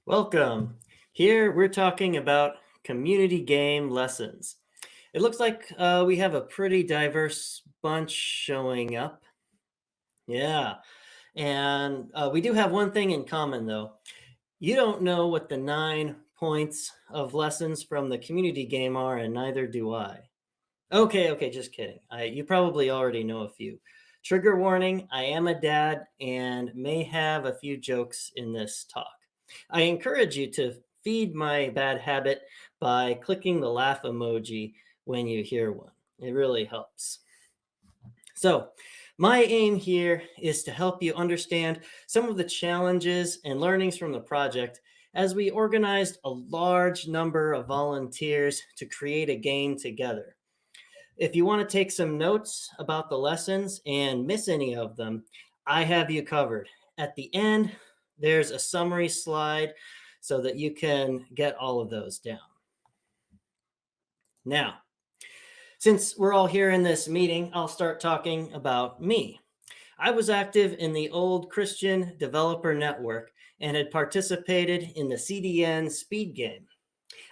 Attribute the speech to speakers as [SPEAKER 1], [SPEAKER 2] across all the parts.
[SPEAKER 1] Welcome. Here we're talking about community game lessons. It looks like we have a pretty diverse bunch showing up. Yeah. And we do have one thing in common, though. You don't know what the 9 points of lessons from the community game are, and neither do I. Okay, just kidding. You probably already know a few. Trigger warning, I am a dad and may have a few jokes in this talk. I encourage you to feed my bad habit by clicking the laugh emoji when you hear one. It really helps. So, my aim here is to help you understand some of the challenges and learnings from the project as we organized a large number of volunteers to create a game together. If you want to take some notes about the lessons and miss any of them, I have you covered. At the end, there's a summary slide so that you can get all of those down. Now, since we're all here in this meeting, I'll start talking about me. I was active in the old Christian Developer Network and had participated in the CDN speed game.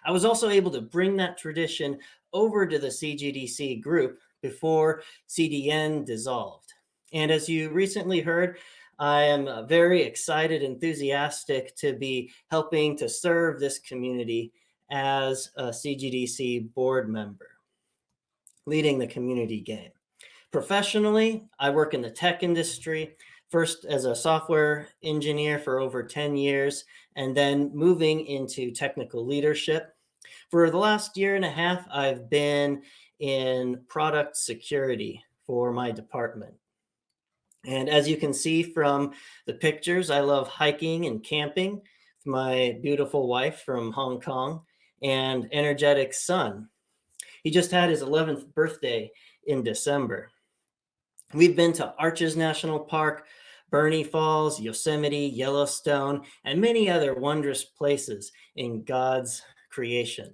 [SPEAKER 1] I was also able to bring that tradition over to the CGDC group before CDN dissolved. And as you recently heard, I am very excited, enthusiastic to be helping to serve this community as a CGDC board member, leading the community game. Professionally, I work in the tech industry, first as a software engineer for over 10 years, and then moving into technical leadership. For the last year and a half, I've been in product security for my department. And as you can see from the pictures, I love hiking and camping with my beautiful wife from Hong Kong and energetic son. He just had his 11th birthday in December. We've been to Arches National Park, Bernie Falls, Yosemite, Yellowstone, and many other wondrous places in God's creation.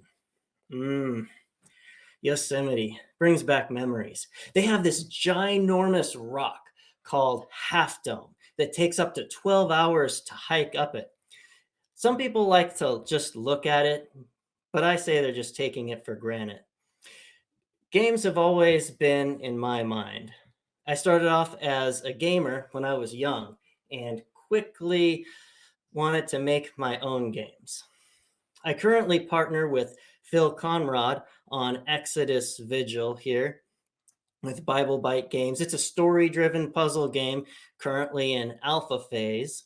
[SPEAKER 1] Yosemite brings back memories. They have this ginormous rock called Half Dome that takes up to 12 hours to hike up it. Some people like to just look at it, but I say they're just taking it for granted. Games have always been in my mind. I started off as a gamer when I was young and quickly wanted to make my own games. I currently partner with Phil Conrad on Exodus Vigil here with Bible Bite Games. It's a story-driven puzzle game currently in alpha phase.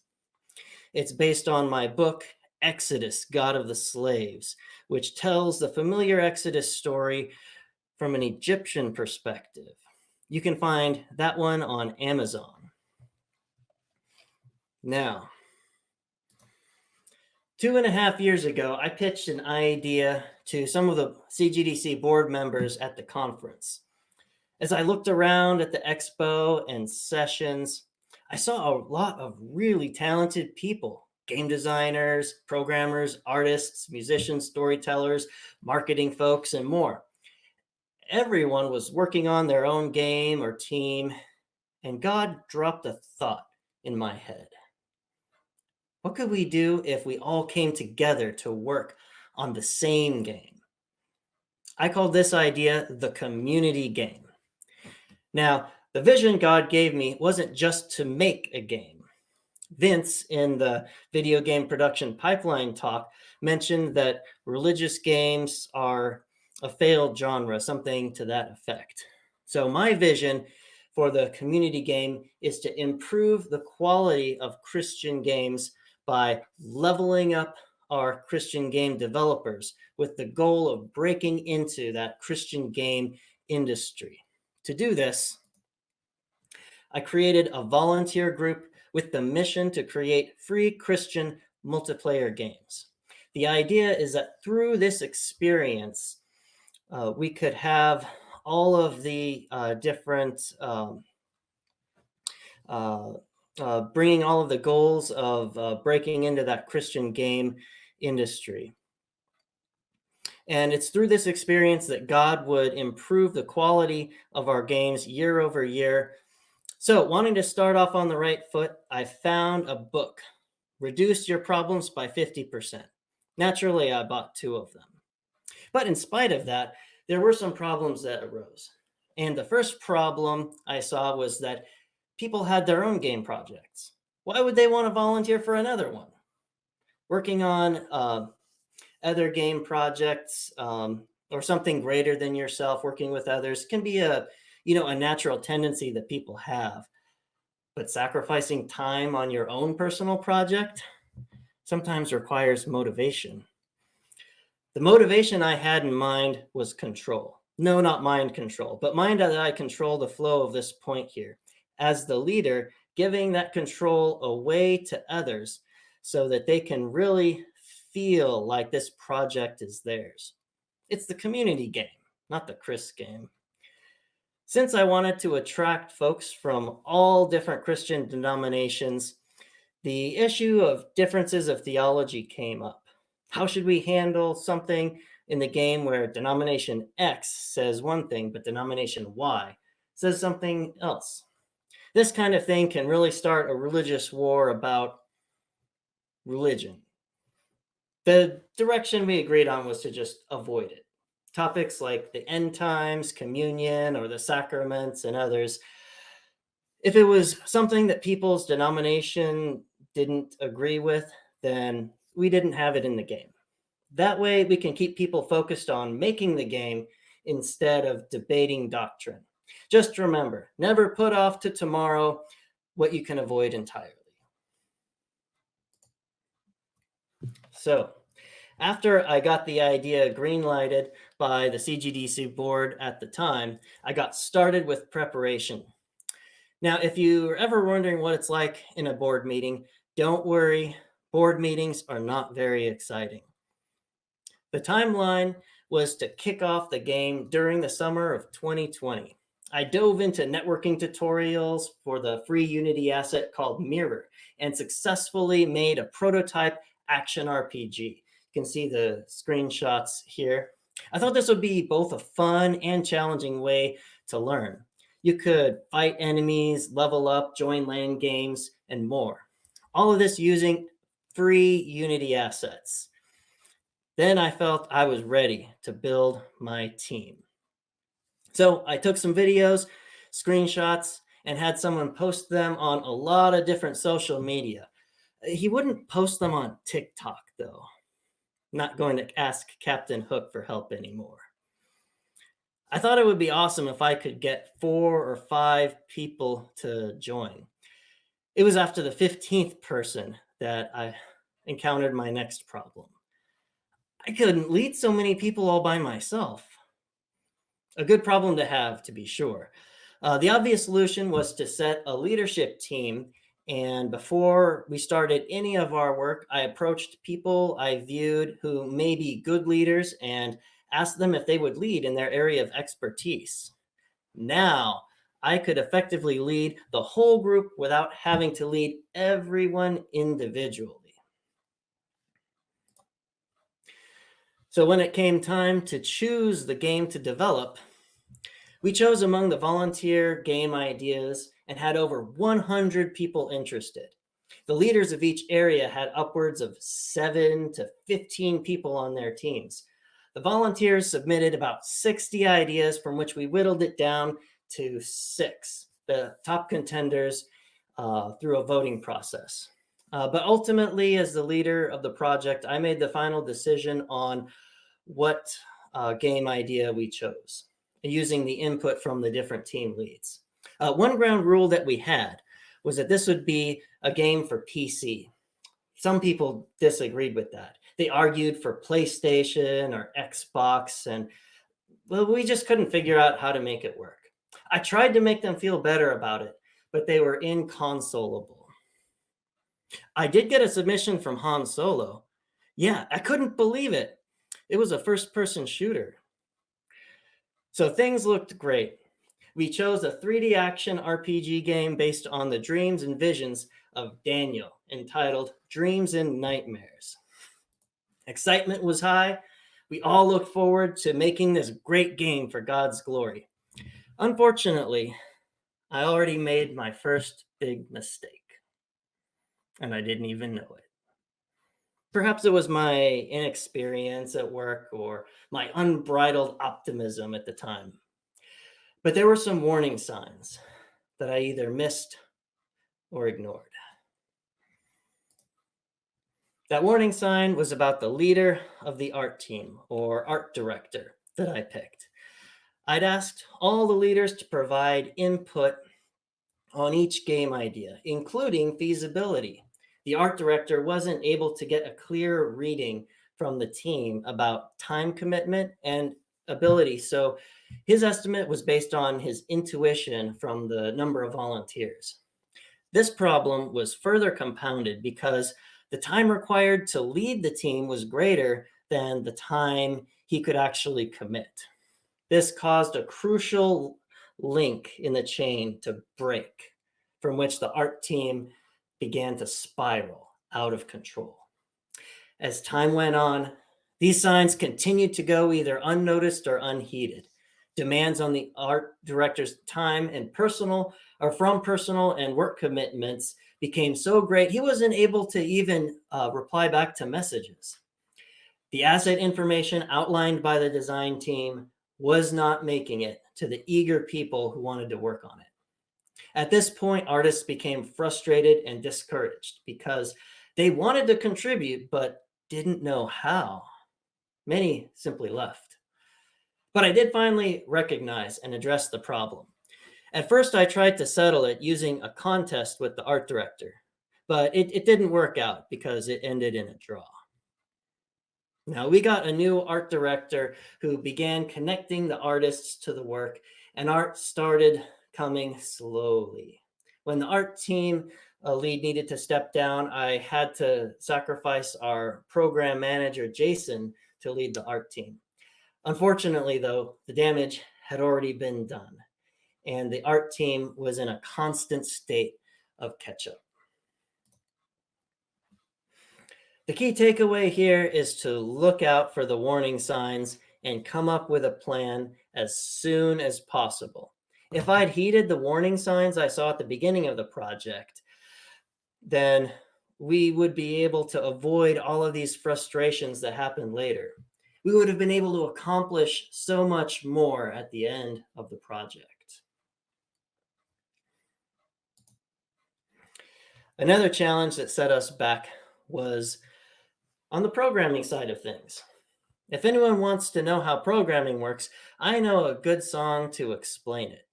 [SPEAKER 1] It's based on my book, Exodus, God of the Slaves, which tells the familiar Exodus story from an Egyptian perspective. You can find that one on Amazon. Now, 2.5 years ago, I pitched an idea to some of the CGDC board members at the conference. As I looked around at the expo and sessions, I saw a lot of really talented people: game designers, programmers, artists, musicians, storytellers, marketing folks, and more. Everyone was working on their own game or team, and God dropped a thought in my head. What could we do if we all came together to work on the same game? I called this idea the community game. Now, the vision God gave me wasn't just to make a game. Vince, in the video game production pipeline talk, mentioned that religious games are a failed genre, something to that effect. So my vision for the community game is to improve the quality of Christian games by leveling up our Christian game developers with the goal of breaking into that Christian game industry. To do this, I created a volunteer group with the mission to create free Christian multiplayer games. The idea is that through this experience, we could have all of the different bringing all of the goals of breaking into that Christian game industry. And it's through this experience that God would improve the quality of our games year over year. So, wanting to start off on the right foot, I found a book reduced your problems by 50%. Naturally, I bought 2 of them. But in spite of that, there were some problems that arose. And the first problem I saw was that people had their own game projects. Why would they want to volunteer for another one? Working on other game projects or something greater than yourself, working with others can be a natural tendency that people have. But sacrificing time on your own personal project sometimes requires motivation. The motivation I had in mind was control. No, not mind control, but mind that I control the flow of this point here. As the leader, giving that control away to others so that they can really feel like this project is theirs. It's the community game, not the Kris game. Since I wanted to attract folks from all different Christian denominations, the issue of differences of theology came up. How should we handle something in the game where denomination X says one thing, but denomination Y says something else? This kind of thing can really start a religious war about religion. The direction we agreed on was to just avoid it. Topics like the end times, communion, or the sacraments, and others. If it was something that people's denomination didn't agree with, then we didn't have it in the game. That way, we can keep people focused on making the game instead of debating doctrine. Just remember, never put off to tomorrow what you can avoid entirely. So, after I got the idea green-lighted by the CGDC board at the time, I got started with preparation. Now, if you're ever wondering what it's like in a board meeting, don't worry, board meetings are not very exciting. The timeline was to kick off the game during the summer of 2020. I dove into networking tutorials for the free Unity asset called Mirror and successfully made a prototype action RPG. You can see the screenshots here. I thought this would be both a fun and challenging way to learn. You could fight enemies, level up, join LAN games, and more. All of this using free Unity assets. Then I felt I was ready to build my team. So I took some videos, screenshots, and had someone post them on a lot of different social media. He wouldn't post them on TikTok, though. Not going to ask Captain Hook for help anymore. I thought it would be awesome if I could get 4 or 5 people to join. It was after the 15th person that I encountered my next problem. I couldn't lead so many people all by myself. A good problem to have, to be sure. The obvious solution was to set a leadership team. And before we started any of our work, I approached people I viewed who may be good leaders and asked them if they would lead in their area of expertise. Now, I could effectively lead the whole group without having to lead everyone individually. So when it came time to choose the game to develop, we chose among the volunteer game ideas and had over 100 people interested. The leaders of each area had upwards of 7 to 15 people on their teams. The volunteers submitted about 60 ideas, from which we whittled it down to 6, the top contenders, through a voting process. But ultimately, as the leader of the project, I made the final decision on what game idea we chose, using the input from the different team leads. One ground rule that we had was that this would be a game for PC. Some people disagreed with that. They argued for PlayStation or Xbox, and well, we just couldn't figure out how to make it work. I tried to make them feel better about it, but they were inconsolable. I did get a submission from Han Solo. Yeah, I couldn't believe it. It was a first-person shooter. So things looked great. We chose a 3D action RPG game based on the dreams and visions of Daniel, entitled Dreams and Nightmares. Excitement was high. We all looked forward to making this great game for God's glory. Unfortunately, I already made my first big mistake, and I didn't even know it. Perhaps it was my inexperience at work or my unbridled optimism at the time. But there were some warning signs that I either missed or ignored. That warning sign was about the leader of the art team or art director that I picked. I'd asked all the leaders to provide input on each game idea, including feasibility. The art director wasn't able to get a clear reading from the team about time commitment and ability, so his estimate was based on his intuition from the number of volunteers. This problem was further compounded because the time required to lead the team was greater than the time he could actually commit. This caused a crucial link in the chain to break, from which the art team began to spiral out of control. As time went on, these signs continued to go either unnoticed or unheeded. Demands on the art director's time and personal and work commitments became so great he wasn't able to even reply back to messages. The asset information outlined by the design team was not making it to the eager people who wanted to work on it. At this point, artists became frustrated and discouraged because they wanted to contribute but didn't know how. Many simply left. But I did finally recognize and address the problem. At first, I tried to settle it using a contest with the art director, but it didn't work out because it ended in a draw. Now, we got a new art director who began connecting the artists to the work, and art started coming slowly. When the art team lead needed to step down, I had to sacrifice our program manager, Jason, to lead the art team. Unfortunately, though, the damage had already been done, and the art team was in a constant state of catch-up. The key takeaway here is to look out for the warning signs and come up with a plan as soon as possible. If I'd heeded the warning signs I saw at the beginning of the project, then we would be able to avoid all of these frustrations that happened later. We would have been able to accomplish so much more at the end of the project. Another challenge that set us back was on the programming side of things. If anyone wants to know how programming works, I know a good song to explain it.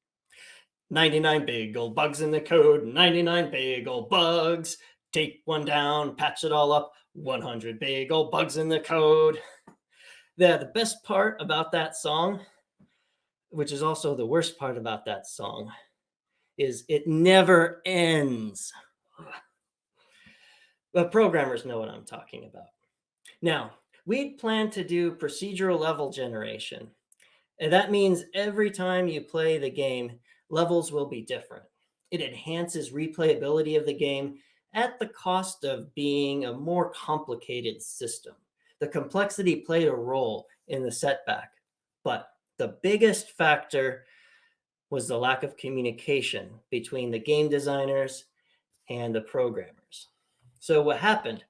[SPEAKER 1] 99 big old bugs in the code, 99 big old bugs. Take one down, patch it all up, 100 big old bugs in the code. The best part about that song, which is also the worst part about that song, is it never ends. But programmers know what I'm talking about. Now, we'd planned to do procedural level generation. And that means every time you play the game, levels will be different. It enhances replayability of the game at the cost of being a more complicated system. The complexity played a role in the setback, but the biggest factor was the lack of communication between the game designers and the programmers. So what happened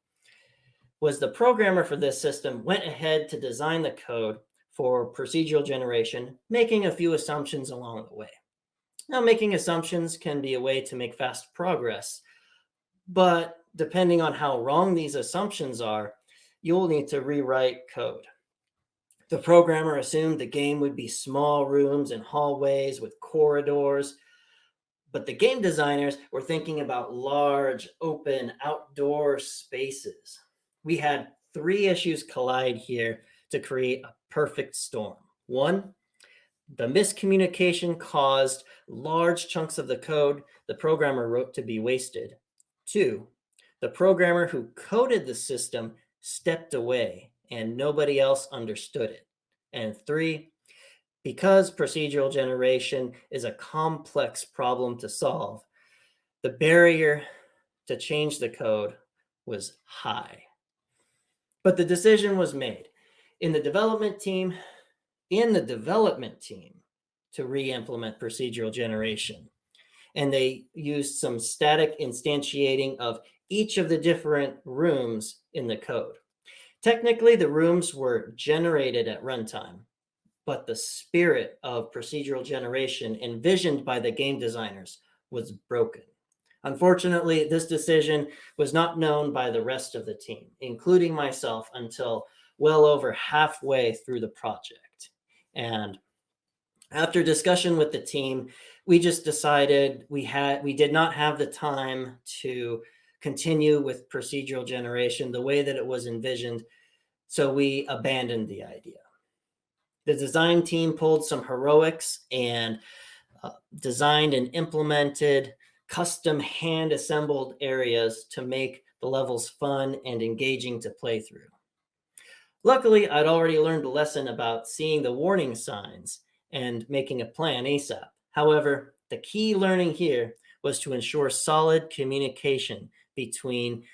[SPEAKER 1] was the programmer for this system went ahead to design the code for procedural generation, making a few assumptions along the way. Now, making assumptions can be a way to make fast progress, but depending on how wrong these assumptions are, you'll need to rewrite code. The programmer assumed the game would be small rooms and hallways with corridors, but the game designers were thinking about large, open, outdoor spaces. We had three issues collide here to create a perfect storm. One, the miscommunication caused large chunks of the code the programmer wrote to be wasted. Two, the programmer who coded the system stepped away and nobody else understood it. And three, because procedural generation is a complex problem to solve, the barrier to change the code was high. But the decision was made in the development team to re-implement procedural generation. And they used some static instantiating of each of the different rooms in the code. Technically, the rooms were generated at runtime, but the spirit of procedural generation envisioned by the game designers was broken. Unfortunately, this decision was not known by the rest of the team, including myself, until well over halfway through the project. And after discussion with the team, we just decided we did not have the time to continue with procedural generation the way that it was envisioned, so we abandoned the idea. The design team pulled some heroics and designed and implemented custom hand-assembled areas to make the levels fun and engaging to play through. Luckily, I'd already learned a lesson about seeing the warning signs and making a plan ASAP. However, the key learning here was to ensure solid communication between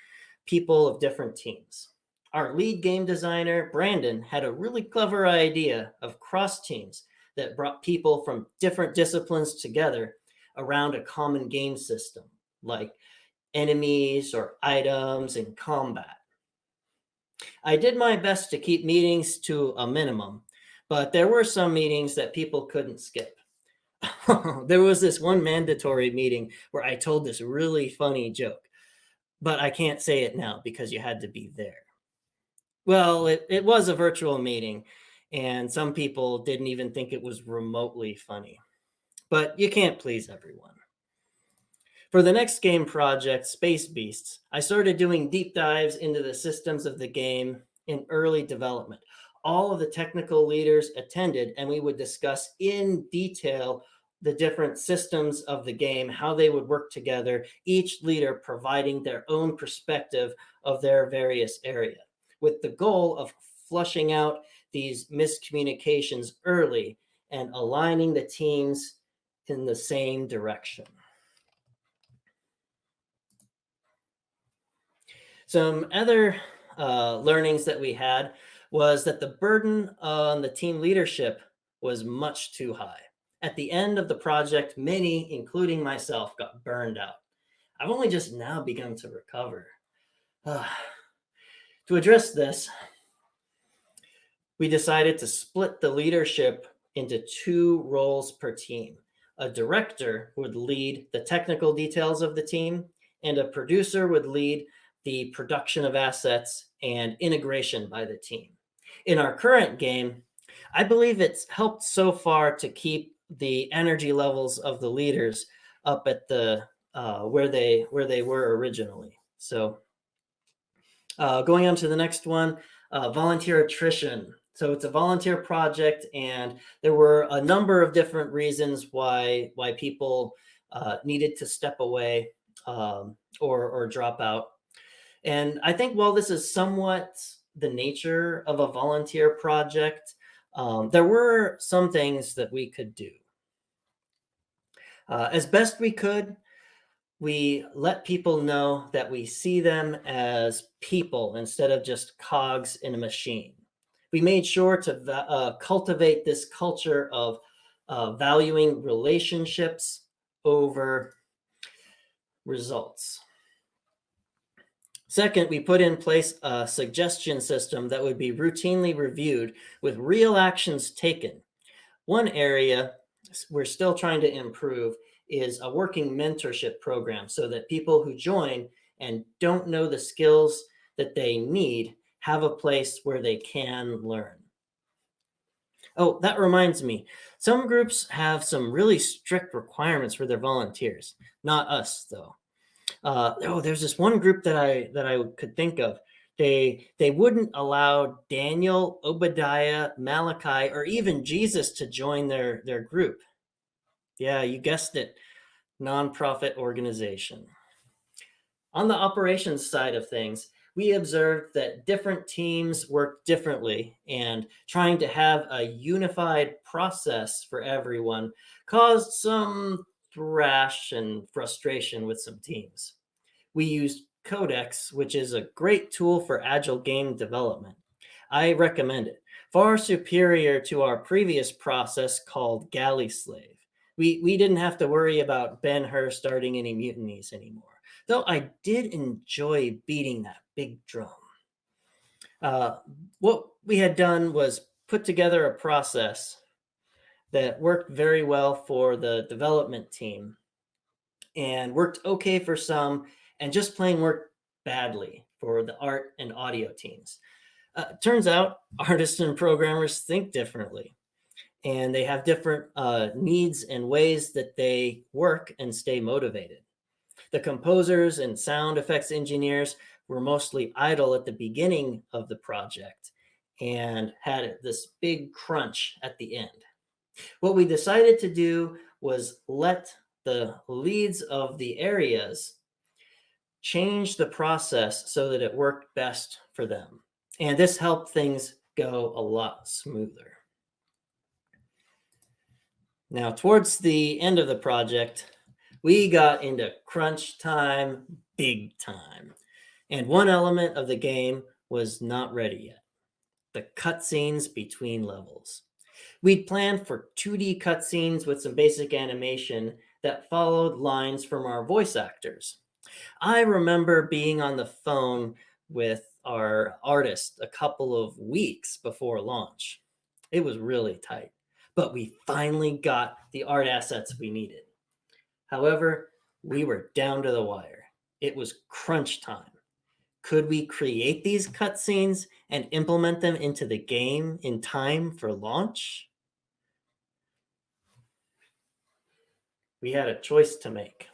[SPEAKER 1] people of different teams. Our lead game designer, Brandon, had a really clever idea of cross teams that brought people from different disciplines together around a common game system, like enemies or items and combat. I did my best to keep meetings to a minimum, but there were some meetings that people couldn't skip. There was this one mandatory meeting where I told this really funny joke, but I can't say it now because you had to be there. Well, it was a virtual meeting, and some people didn't even think it was remotely funny. But you can't please everyone. For the next game project, Space Beasts, I started doing deep dives into the systems of the game in early development. All of the technical leaders attended, and we would discuss in detail the different systems of the game, how they would work together, each leader providing their own perspective of their various area, with the goal of flushing out these miscommunications early and aligning the teams in the same direction. Some other learnings that we had was that the burden on the team leadership was much too high. At the end of the project, many, including myself, got burned out. I've only just now begun to recover. To address this, we decided to split the leadership into 2 roles per team. A director would lead the technical details of the team, and a producer would lead the production of assets and integration by the team. In our current game, I believe it's helped so far to keep the energy levels of the leaders up at the where they were originally. So going on to the next one, volunteer attrition. So it's a volunteer project, and there were a number of different reasons why people needed to step away or drop out. And I think while this is somewhat the nature of a volunteer project, there were some things that we could do. As best we could, we let people know that we see them as people instead of just cogs in a machine. We made sure to cultivate this culture of valuing relationships over results. Second, we put in place a suggestion system that would be routinely reviewed with real actions taken. One area we're still trying to improve is a working mentorship program so that people who join and don't know the skills that they need have a place where they can learn. Oh, that reminds me. Some groups have some really strict requirements for their volunteers. Not us, though. There's this one group that I could think of. They wouldn't allow Daniel, Obadiah, Malachi, or even Jesus to join their group. Yeah, you guessed it, nonprofit organization. On the operations side of things, we observed that different teams work differently, and trying to have a unified process for everyone caused some thrash and frustration with some teams. We used Codex, which is a great tool for agile game development. I recommend it. Far superior to our previous process called Galley Slave. We didn't have to worry about Ben-Hur starting any mutinies anymore, though I did enjoy beating that big drum. Uh, what we had done was put together a process that worked very well for the development team and worked okay for some, and just plain worked badly for the art and audio teams. Turns out artists and programmers think differently, and they have different needs and ways that they work and stay motivated. The composers and sound effects engineers were mostly idle at the beginning of the project and had this big crunch at the end. What we decided to do was let the leads of the areas change the process so that it worked best for them. And this helped things go a lot smoother. Now, towards the end of the project, we got into crunch time, big time. And one element of the game was not ready yet: the cutscenes between levels. We'd planned for 2D cutscenes with some basic animation that followed lines from our voice actors. I remember being on the phone with our artist a couple of weeks before launch. It was really tight, but we finally got the art assets we needed. However, we were down to the wire. It was crunch time. Could we create these cutscenes and implement them into the game in time for launch? We had a choice to make.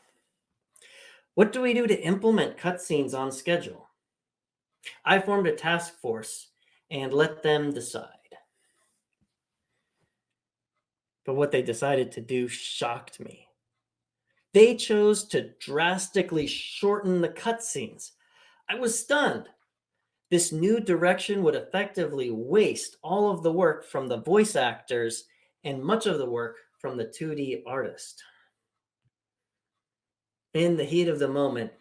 [SPEAKER 1] What do we do to implement cutscenes on schedule? I formed a task force and let them decide. But what they decided to do shocked me. They chose to drastically shorten the cutscenes. I was stunned. This new direction would effectively waste all of the work from the voice actors and much of the work from the 2D artist. In the heat of the moment,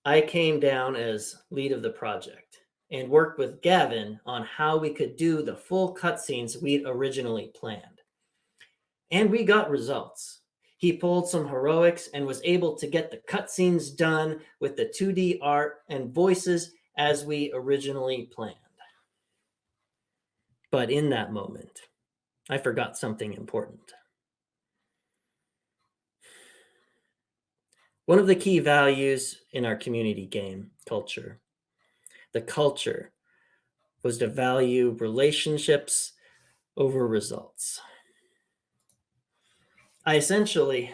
[SPEAKER 1] I came down as lead of the project and worked with Gavin on how we could do the full cutscenes we'd originally planned. And we got results. He pulled some heroics and was able to get the cutscenes done with the 2D art and voices as we originally planned. But in that moment, I forgot something important. One of the key values in our community game culture, the culture, was to value relationships over results. I essentially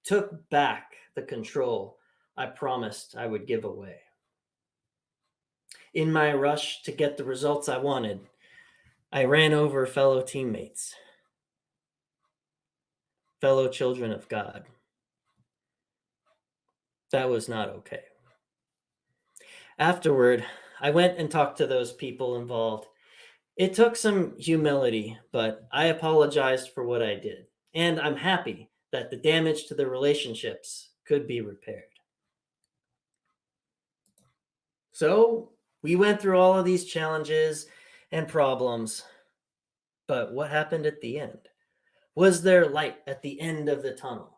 [SPEAKER 1] took back the control I promised I would give away. In my rush to get the results I wanted, I ran over fellow teammates, fellow children of God. That was not okay. Afterward, I went and talked to those people involved. It took some humility, but I apologized for what I did. And I'm happy that the damage to the relationships could be repaired. So we went through all of these challenges and problems, but what happened at the end? Was there light at the end of the tunnel?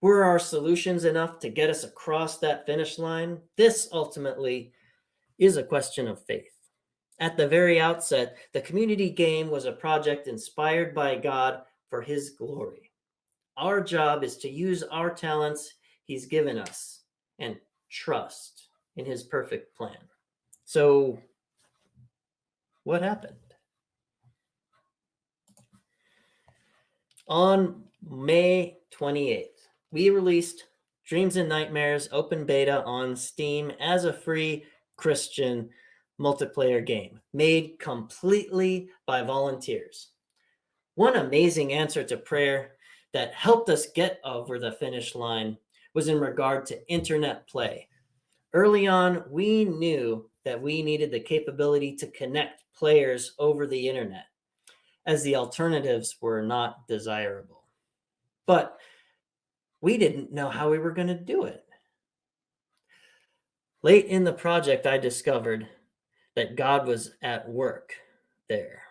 [SPEAKER 1] Were our solutions enough to get us across that finish line? This ultimately is a question of faith. At the very outset, the community game was a project inspired by God for His glory. Our job is to use our talents He's given us and trust in His perfect plan. So, what happened? On May 28th, we released Dreams and Nightmares open beta on Steam as a free Christian multiplayer game made completely by volunteers. One amazing answer to prayer that helped us get over the finish line was in regard to internet play. Early on, we knew that we needed the capability to connect players over the internet, as the alternatives were not desirable. But we didn't know how we were going to do it. Late in the project, I discovered that God was at work there.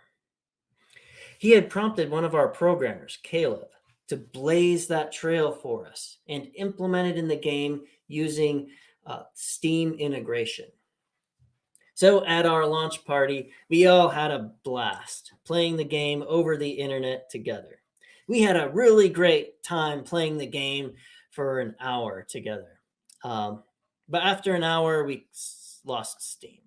[SPEAKER 1] He had prompted one of our programmers, Caleb, to blaze that trail for us and implement it in the game using Steam integration. So at our launch party, we all had a blast playing the game over the internet together. We had a really great time playing the game for an hour together. Um, but after an hour, we lost steam.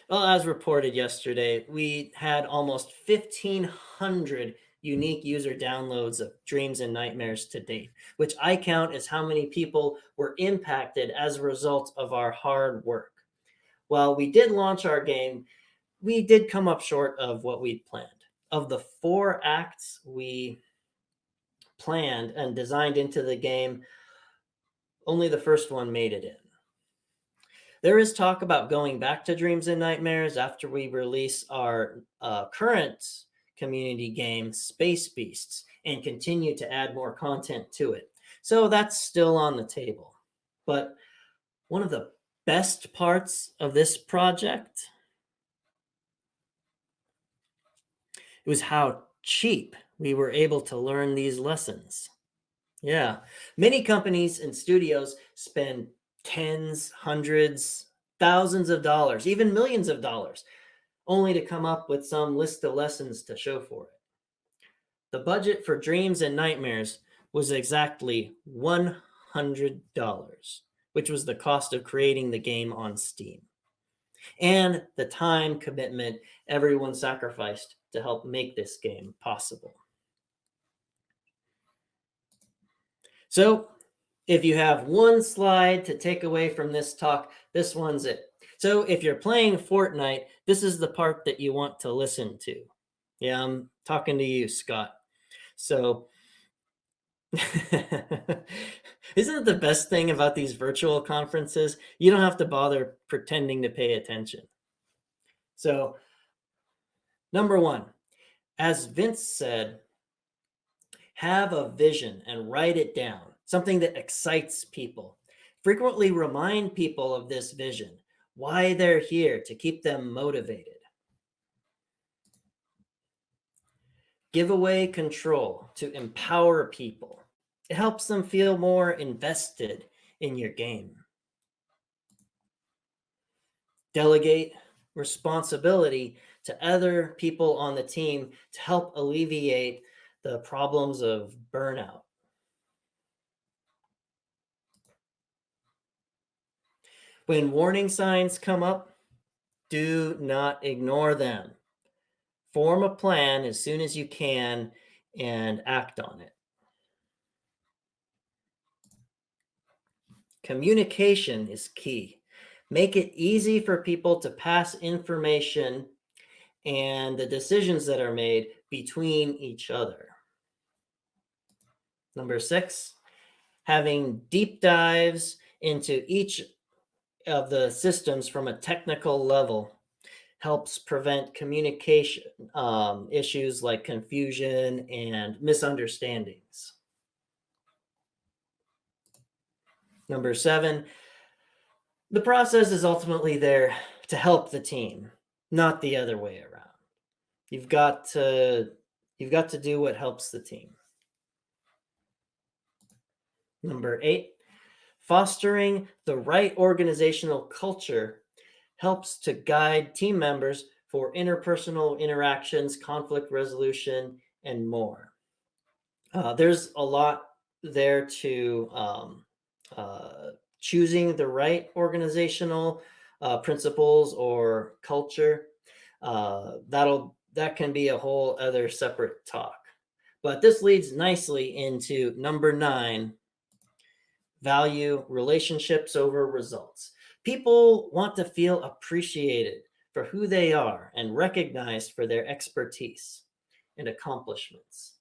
[SPEAKER 1] Well, as reported yesterday, we had almost 1,500 unique user downloads of Dreams and Nightmares to date, which I count as how many people were impacted as a result of our hard work. While we did launch our game, we did come up short of what we'd planned. Of the 4 acts we planned and designed into the game, only the first one made it in. There is talk about going back to Dreams and Nightmares after we release our current community game, Space Beasts, and continue to add more content to it. So that's still on the table. But one of the best parts of this project, it was how cheap we were able to learn these lessons. Yeah, many companies and studios spend tens, hundreds, thousands of dollars, even millions of dollars, only to come up with some list of lessons to show for it. The budget for Dreams and Nightmares was exactly $100, which was the cost of creating the game on Steam, and the time commitment everyone sacrificed to help make this game possible. So, if you have one slide to take away from this talk, this one's it. So if you're playing Fortnite, this is the part that you want to listen to. Yeah, I'm talking to you, Scott. So isn't it the best thing about these virtual conferences? You don't have to bother pretending to pay attention. So, number 1, as Vince said, have a vision and write it down, something that excites people. Frequently remind people of this vision, why they're here, to keep them motivated. Give away control to empower people. It helps them feel more invested in your game. Delegate responsibility to other people on the team to help alleviate the problems of burnout. When warning signs come up, do not ignore them. Form a plan as soon as you can and act on it. Communication is key. Make it easy for people to pass information and the decisions that are made between each other. Number 6, having deep dives into each of the systems from a technical level helps prevent communication issues like confusion and misunderstandings. Number 7, the process is ultimately there to help the team, not the other way around. You've got to do what helps the team. Number 8, fostering the right organizational culture helps to guide team members for interpersonal interactions, conflict resolution, and more. There's a lot there to choosing the right organizational principles or culture. That can be a whole other separate talk. But this leads nicely into number 9, value relationships over results. People want to feel appreciated for who they are and recognized for their expertise and accomplishments.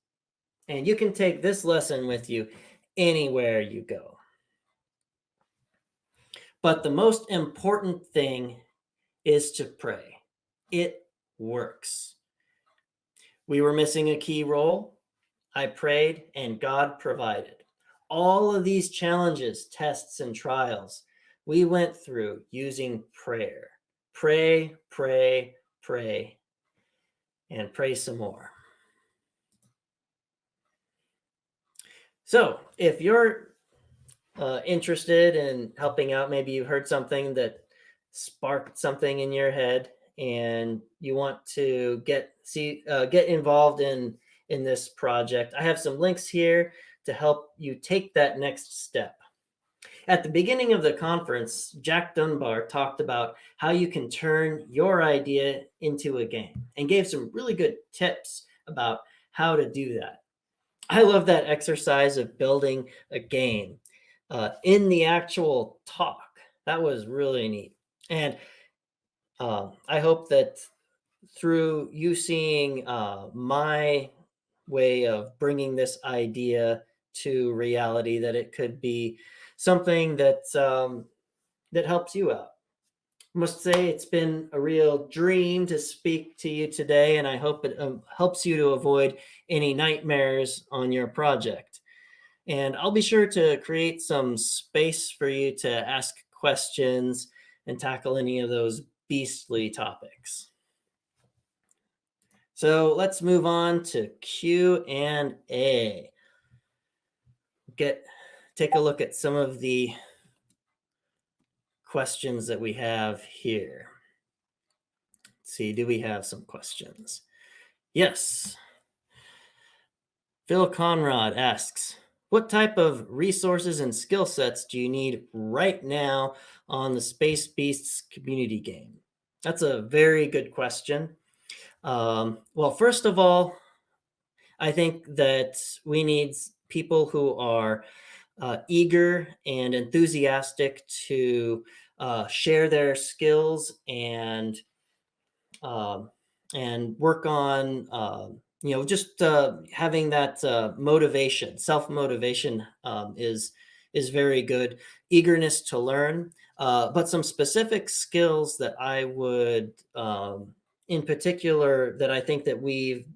[SPEAKER 1] And you can take this lesson with you anywhere you go. But the most important thing is to pray. It works. We were missing a key role. I prayed and God provided. All of these challenges, tests, and trials we went through using prayer. Pray, pray, pray, and pray some more. So if you're interested in helping out, maybe you heard something that sparked something in your head, and you want to get involved in this project, I have some links here to help you take that next step. At the beginning of the conference, Jack Dunbar talked about how you can turn your idea into a game and gave some really good tips about how to do that. I love that exercise of building a game in the actual talk. That was really neat. And I hope that through you seeing my way of bringing this idea to reality, that it could be something that helps you out. I must say it's been a real dream to speak to you today, and I hope it helps you to avoid any nightmares on your project. And I'll be sure to create some space for you to ask questions and tackle any of those beastly topics. So let's move on to Q&A. Take a look at some of the questions that we have here. Let's see, do we have some questions? Yes. Phil Conrad asks, what type of resources and skill sets do you need right now on the Space Beasts community game? That's a very good question. Well, first of all, I think that we need people who are eager and enthusiastic to share their skills um, and work on just having that motivation. Self motivation is very good. Eagerness to learn, but some specific skills that I would in particular that I think that we've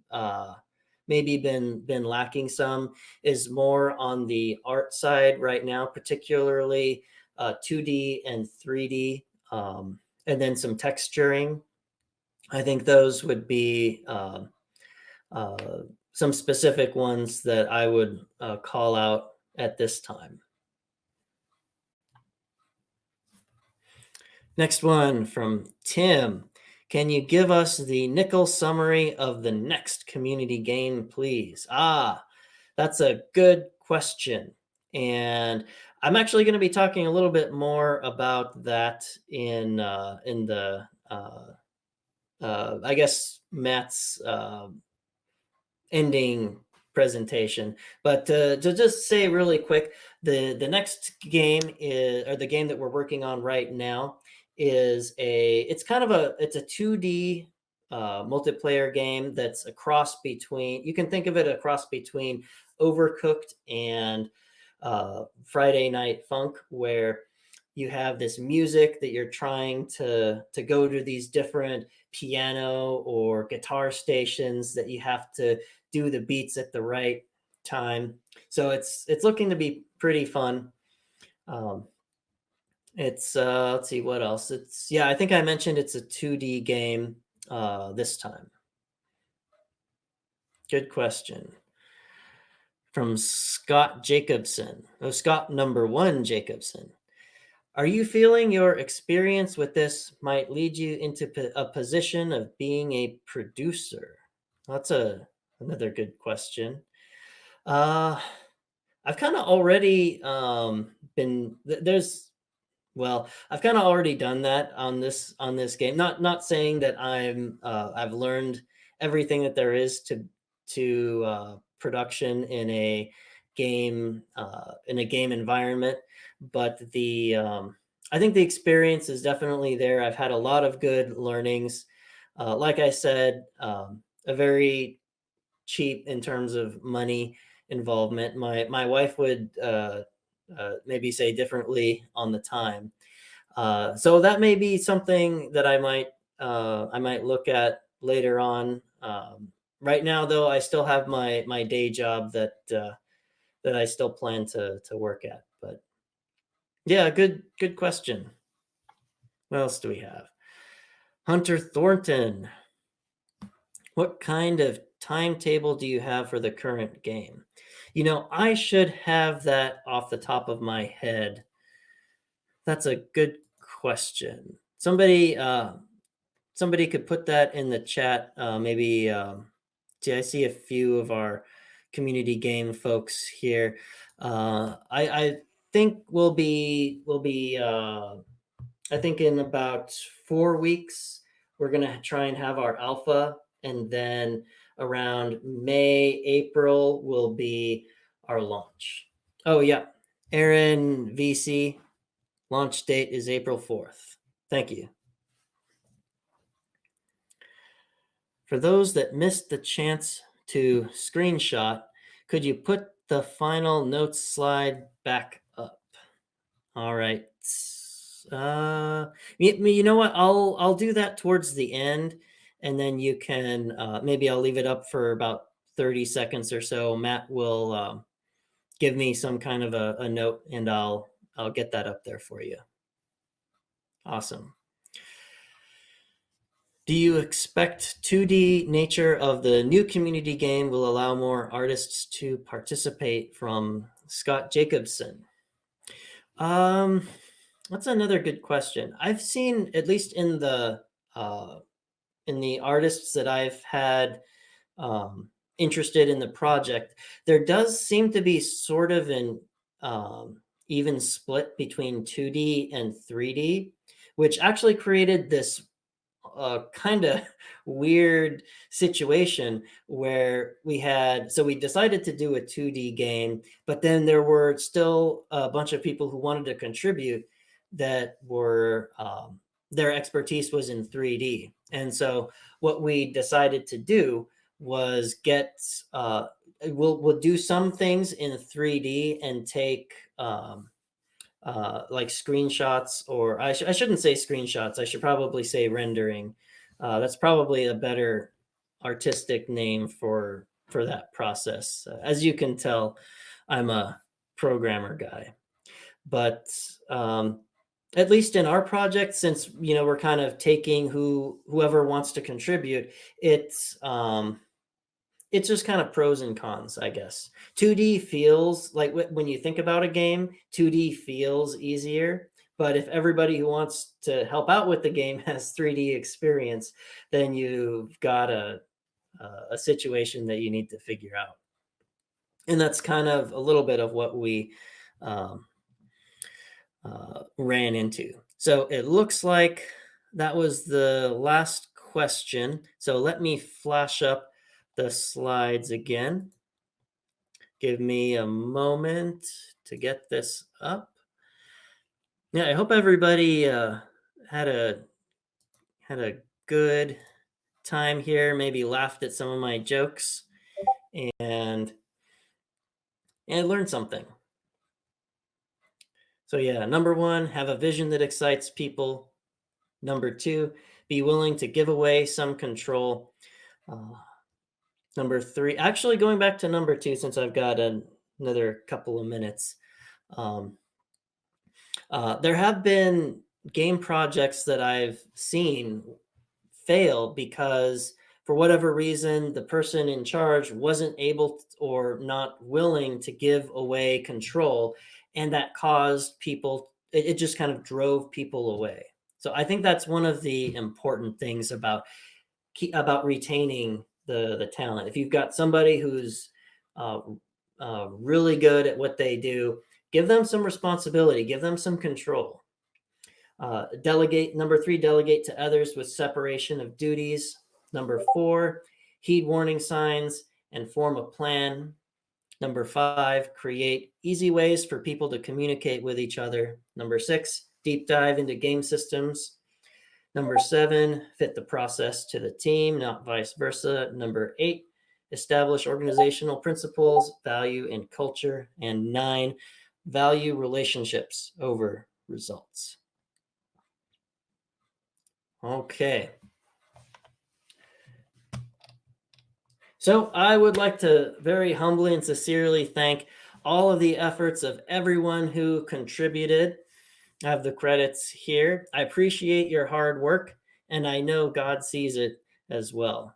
[SPEAKER 1] maybe been lacking some is more on the art side right now, particularly 2D and 3D, and then some texturing. I think those would be uh, some specific ones that I would call out at this time. Next one from Tim. Can you give us the nickel summary of the next community game, please? That's a good question. And I'm actually going to be talking a little bit more about that in the I guess Matt's ending presentation. But to just say really quick, the next game is, or the game that we're working on right now, is it's a 2D multiplayer game that's a cross between, you can think of it a cross between Overcooked and Friday Night Funk, where you have this music that you're trying to go to these different piano or guitar stations that you have to do the beats at the right time. So it's looking to be pretty fun. It's let's see what else. I think I mentioned it's a 2D game this time. Good question. From Scott Jacobson. Oh, Scott number 1 Jacobson. Are you feeling your experience with this might lead you into a position of being a producer? That's another good question. I've kind of already been there's well, I've kind of already done that on this game. Not saying that I've learned everything that there is to production in a game environment, but I think the experience is definitely there. I've had a lot of good learnings. Like I said, a very cheap in terms of money involvement. My wife would maybe say differently on the time. So that may be something that I might look at later on. Right now, though, I still have my day job that I still plan to work at. But yeah, good question. What else do we have? Hunter Thornton. What kind of timetable do you have for the current game? I should have that off the top of my head. That's a good question. Somebody could put that in the chat. Maybe see, I see a few of our community game folks here. I think I think in about 4 weeks we're gonna try and have our alpha, and then around May, April will be our launch. Oh yeah, Aaron VC, launch date is April 4th. Thank you. For those that missed the chance to screenshot, could you put the final notes slide back up? All right. You know what? I'll do that towards the end, and then you can maybe I'll leave it up for about 30 seconds or so. Matt will give me some kind of a note, and I'll get that up there for you. Awesome. Do you expect 2D nature of the new community game will allow more artists to participate? From Scott Jacobson. That's another good question. I've seen, at least in the artists that I've had interested in the project, there does seem to be sort of an even split between 2D and 3D, which actually created this kind of weird situation where we decided to do a 2D game, but then there were still a bunch of people who wanted to contribute that were their expertise was in 3D. And so what we decided to do was we'll do some things in 3D and take like screenshots, or I shouldn't say screenshots. I should probably say rendering. That's probably a better artistic name for that process. As you can tell, I'm a programmer guy, but at least in our project, since we're kind of taking whoever wants to contribute, it's just kind of pros and cons, I guess. 2D feels like, when you think about a game, 2D feels easier. But if everybody who wants to help out with the game has 3D experience, then you've got a situation that you need to figure out. And that's kind of a little bit of what we ran into. So it looks like that was the last question. So let me flash up the slides again. Give me a moment to get this up. Yeah, I hope everybody had a good time here. Maybe laughed at some of my jokes and learned something. So yeah, number 1, have a vision that excites people. Number 2, be willing to give away some control. Number 3, actually going back to number 2, since I've got another couple of minutes. There have been game projects that I've seen fail because, for whatever reason, the person in charge wasn't able or not willing to give away control, and that caused people, it just kind of drove people away. So I think that's one of the important things about retaining the talent. If you've got somebody who's really good at what they do, give them some responsibility, give them some control. Delegate. Number 3, delegate to others with separation of duties. Number 4, heed warning signs and form a plan. Number 5, create easy ways for people to communicate with each other. Number 6, deep dive into game systems. Number 7, fit the process to the team, not vice versa. Number 8, establish organizational principles, value, and culture. And 9, value relationships over results. Okay. So I would like to very humbly and sincerely thank all of the efforts of everyone who contributed. I have the credits here. I appreciate your hard work, and I know God sees it as well.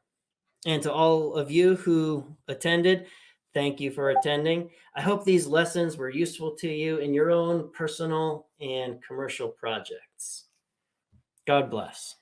[SPEAKER 1] And to all of you who attended, Thank you for attending. I hope these lessons were useful to you in your own personal and commercial projects. God bless.